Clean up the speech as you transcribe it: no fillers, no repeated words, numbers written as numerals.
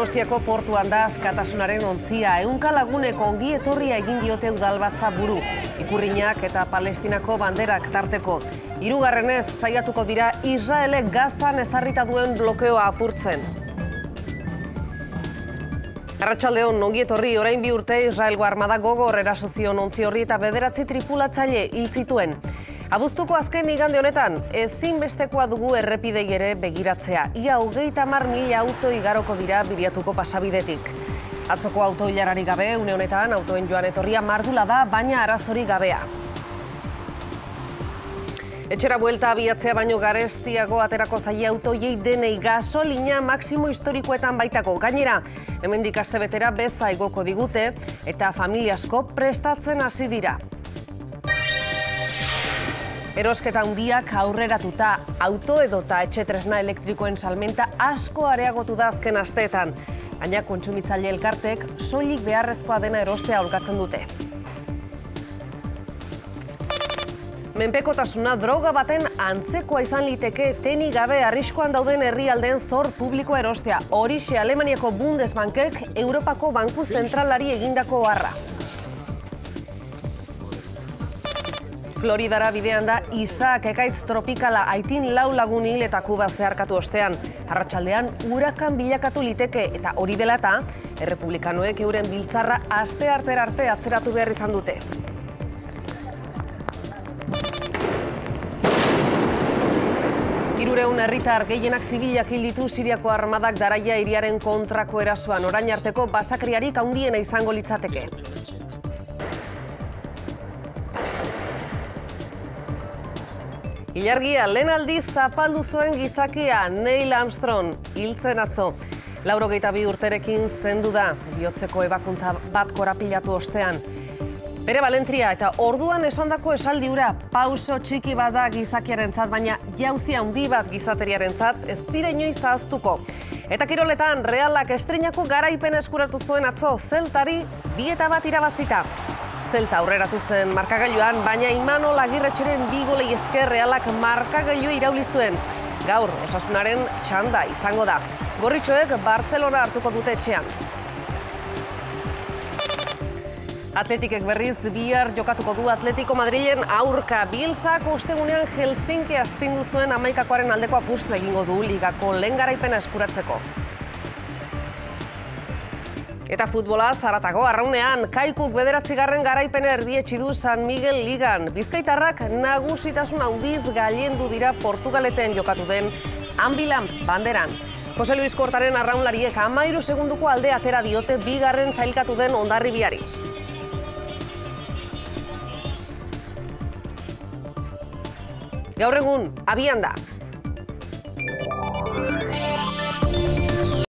Donostiako portuan da askatasunaren ontzia. Ehunka laguneko ongi etorria egin diote udalbatza buru. Ikurriñak eta Palestinako banderak tarteko. Hirugarrenez saiatuko dira Israelek Gazan ezarrita duen blokeoa apurtzen. Arratsaldeon, ongi etorri, orain 2 urte Israelgo armada gogor eraso zion ontzi horri eta 9 tripulatzaile hil zituen. Abuztuko azken igande honetan, ezinbestekoa dugu errepidei ere begiratzea. Ia 30.000 auto igaroko dira Biriatuko pasabidetik. Atzoko auto-ilarari gabe, une honetan autoen joan etorria mardula da, baina arazori gabea. Etxera buelta abiatzea baino garestiago aterako zaie autoiei denei gasolina maksimo historikoetan baitako. Gainera, hemendik astebetera beza igoko digute eta familia asko prestatzen hasi dira. Erosketa handiak aurreratuta, auto edota etxetresna elektrikoen salmenta asko areagotu da azken asteetan. Baina kontsumitzaile elkartek soilik beharrezkoa dena erostea aholkatzen dute. Menpekotasuna droga baten antzekoa izan liteke teni gabe arriskoan dauden herrialdeen zor publikoa erostea. Horixe Alemaniako Bundesbankek Europako Banku Zentralari egindako oharra. Floridara bidean da Isaac ekaitz tropikala Haitin 4 lagun hil eta Kuba zeharkatu ostean. Arratsaldean urakan bilakatu liteke eta hori dela eta errepublikanoek euren biltzarra asteartera arte atzeratu behar izan dute. Hirurehun herritar gehienak zibilak hil ditu Siriako armadak Daraia hiriaren kontrako erasoan. Orain arteko basakriarik handiena izango litzateke. Ilargia, lehen aldiz zapaldu zuen gizakia Neil Armstrong, hiltzen atzo. 82 urterekin zendu da, bihotzeko ebakuntza bat korapilatu ostean. Bere balentria eta orduan esandako esaldi hura pauso txiki bat da gizakiarentzat, baina jauzi handi bat gizateriarentzat ez dira inoiz ahaztuko. Eta kiroletan Realak estreinako garaipena eskuratu zuen atzo, Zeltari 2-1 irabazita. Zelta aurreratu zen markagailuan, baina Imanol Agirretxeren 2 golei esker Realak markagailua irauli zuen. Gaur, Osasunaren txanda izango da. Gorritxoek Bartzelona hartuko dute etxean. Atletikek berriz bihar jokatuko du Atletico Madrilen aurka. Bielsak ostegunean Helsinki astindu zuen 11koaren aldeko apustu egingo du ligako lehen garaipena eskuratzeko. Eta futbola zaratago arraunean, Kaikuk 9. garaipena erdietsi du San Miguel Ligan. Bizkaitarrak nagusitasun handiz gailendu dira Portugaleten jokatu den Ambilan banderan. Jose Luis Kortaren arraunlariek 13 segunduko alde atera diote 2. sailkatu den Hondarribiari. Gaur egun, abian da.